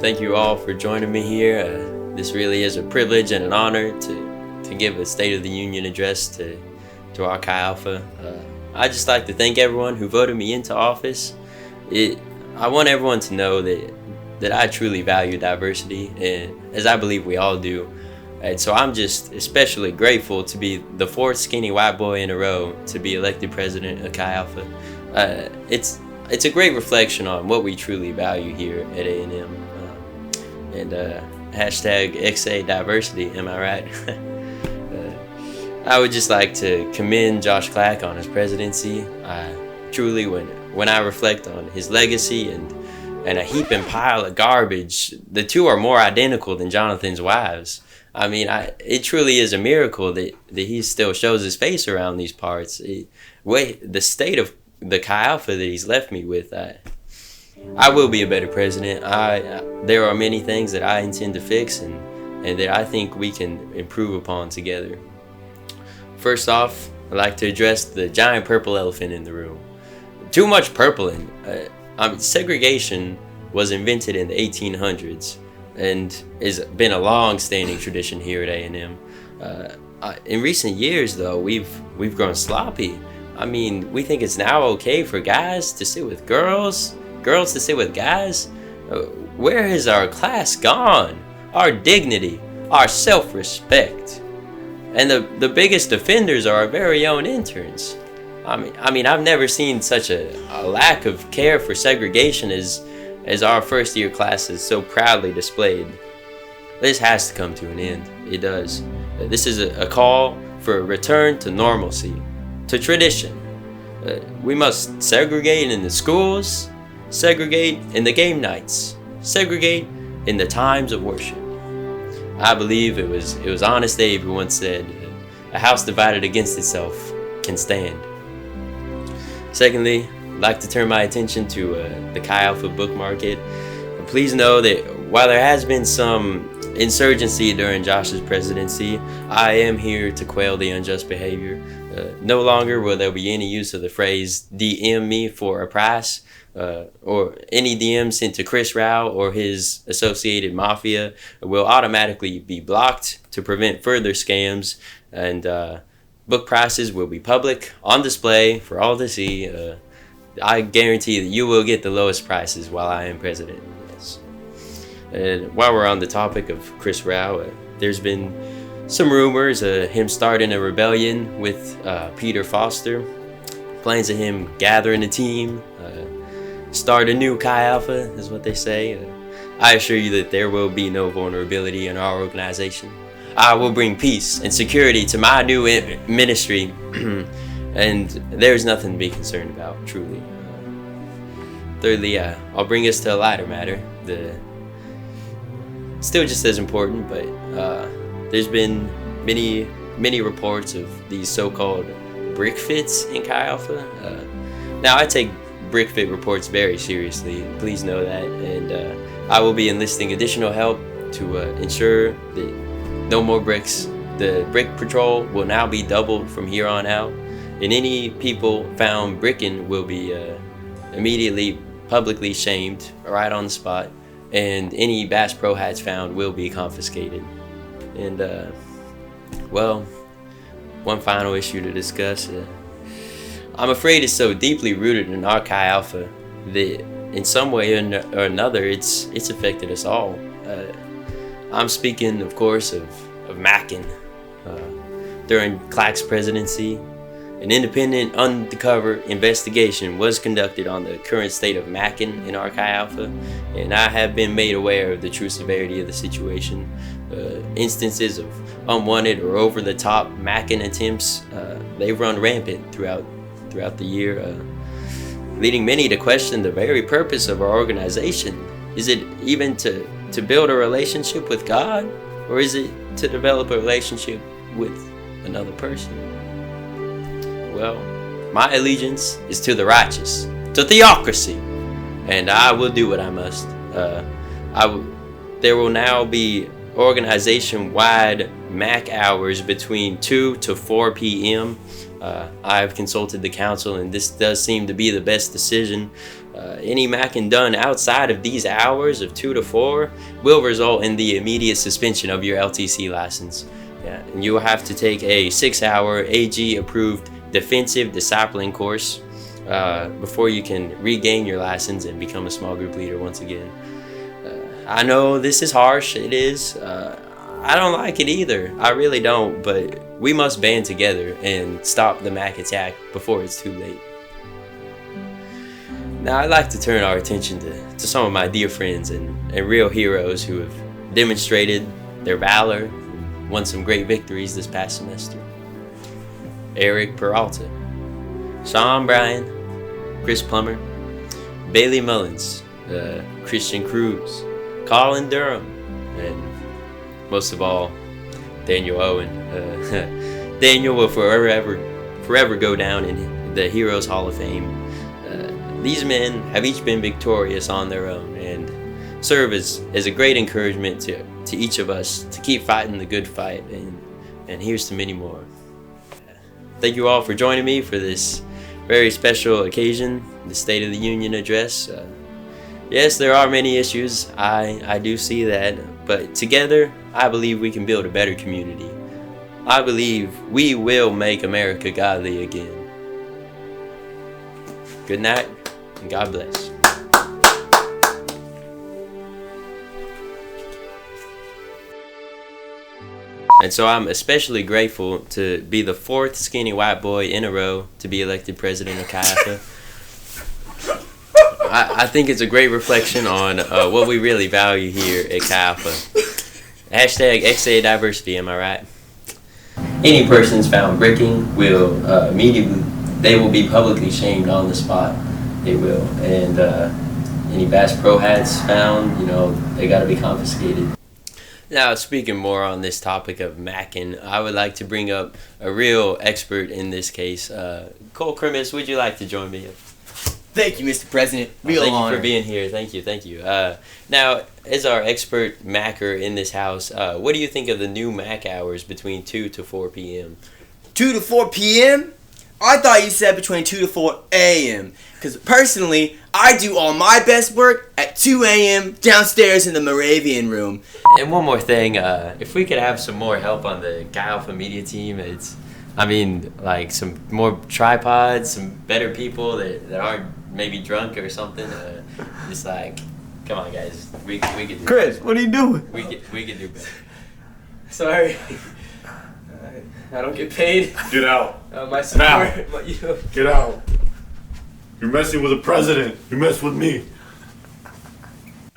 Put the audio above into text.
Thank you all for joining me here. This really is a privilege and an honor to give a State of the Union address to our Chi Alpha. I'd just like to thank everyone who voted me into office. I want everyone to know that I truly value diversity, and as I believe we all do. And so I'm just especially grateful to be the fourth skinny white boy in a row to be elected president of Chi Alpha. It's a great reflection on what we truly value here at A&M. And hashtag XA diversity, am I right? I would just like to commend Josh Clack on his presidency. Truly, when I reflect on his legacy and a heaping pile of garbage, the two are more identical than Jonathan's wives. I mean, it truly is a miracle that he still shows his face around these parts. The state of the Chi Alpha that he's left me with, I will be a better president. There are many things that I intend to fix and that I think we can improve upon together. First off, I'd like to address the giant purple elephant in the room. Too much purpling. Segregation was invented in the 1800s and has been a long-standing tradition here at A&M. In recent years, though, we've grown sloppy. I mean, we think it's now okay for guys to sit with girls to sit with guys. Where has our class gone? Our dignity, our self-respect. And the biggest offenders are our very own interns. I mean, I've never seen such a lack of care for segregation as our first year classes so proudly displayed. This has to come to an end. It does. This is a call for a return to normalcy, to tradition. We must segregate in the schools, segregate in the game nights, segregate in the times of worship. I believe it was Honest Abe who once said, "A house divided against itself can stand." Secondly, I'd like to turn my attention to the Chi Alpha book market. Please know that while there has been some insurgency during Josh's presidency, I am here to quell the unjust behavior. No longer will there be any use of the phrase "DM me for a price," or any DM sent to Chris Rao or his associated mafia will automatically be blocked to prevent further scams, and book prices will be public, on display for all to see. I guarantee that you will get the lowest prices while I am president. Yes. And while we're on the topic of Chris Rao, there's been some rumors of him starting a rebellion with Peter Foster, plans of him gathering a team, start a new Chi Alpha, is what they say. I assure you that there will be no vulnerability in our organization. I will bring peace and security to my new ministry, and there's nothing to be concerned about, truly. Thirdly, I'll bring us to a lighter matter. Still just as important, but there's been many reports of these so-called brick fits in Chi Alpha. Now, I take brick fit reports very seriously, please know that, and I will be enlisting additional help to ensure that no more bricks. The brick patrol will now be doubled from here on out, and any people found bricking will be immediately publicly shamed right on the spot, and any Bass Pro hats found will be confiscated. And well, one final issue to discuss. I'm afraid it's so deeply rooted in our Chi Alpha that in some way or another it's affected us all. I'm speaking, of course, of Mackin. During Clack's presidency, an independent undercover investigation was conducted on the current state of Mackin in our Chi Alpha, and I have been made aware of the true severity of the situation. Instances of unwanted or over-the-top Mackin attempts, they've run rampant throughout the year, leading many to question the very purpose of our organization. Is it even to build a relationship with God, or is it to develop a relationship with another person? Well, my allegiance is to the righteous, to theocracy, and I will do what I must. There will now be organization-wide MAC hours between 2 to 4 p.m. I've consulted the council, and this does seem to be the best decision. Any macking done outside of these hours of 2 to 4 will result in the immediate suspension of your LTC license. Yeah, and you will have to take a 6-hour AG-approved defensive discipling course before you can regain your license and become a small group leader once again. I know this is harsh, it is. I don't like it either, I really don't, but we must band together and stop the Mac attack before it's too late. Now I'd like to turn our attention to some of my dear friends and real heroes who have demonstrated their valor and won some great victories this past semester. Eric Peralta, Sean Bryan, Chris Plummer, Bailey Mullens, Christian Cruz, Colin Durham, and most of all, Daniel Owen. Daniel will forever go down in the Heroes Hall of Fame. These men have each been victorious on their own and serve as a great encouragement to each of us to keep fighting the good fight, and here's to many more. Thank you all for joining me for this very special occasion, the State of the Union address. Yes, there are many issues, I do see that, but together I believe we can build a better community. I believe we will make America godly again. Good night, and God bless. And so I'm especially grateful to be the 4th skinny white boy in a row to be elected president of Chi Alpha. I think it's a great reflection on what we really value here at Chi Alpha. Hashtag XA diversity, am I right? Any persons found bricking will they will be publicly shamed on the spot. They will. And any Bass Pro hats found, they got to be confiscated. Now, speaking more on this topic of macking, I would like to bring up a real expert in this case. Cole Krimis, would you like to join me? Thank you, Mr. President. Real honor. Thank you for being here. Thank you. Now, as our expert macker in this house, what do you think of the new mac hours between 2 to 4 p.m.? 2 to 4 p.m.? I thought you said between 2 to 4 a.m. Because personally, I do all my best work at 2 a.m. downstairs in the Moravian room. And one more thing, if we could have some more help on the Chi Alpha media team, like some more tripods, some better people that aren't maybe drunk or something. Just like, come on guys, we could do Chris, better. What are you doing? We could do better. Sorry. I don't get paid. Get out. My support. Now. Get out. You're messing with the president. You mess with me.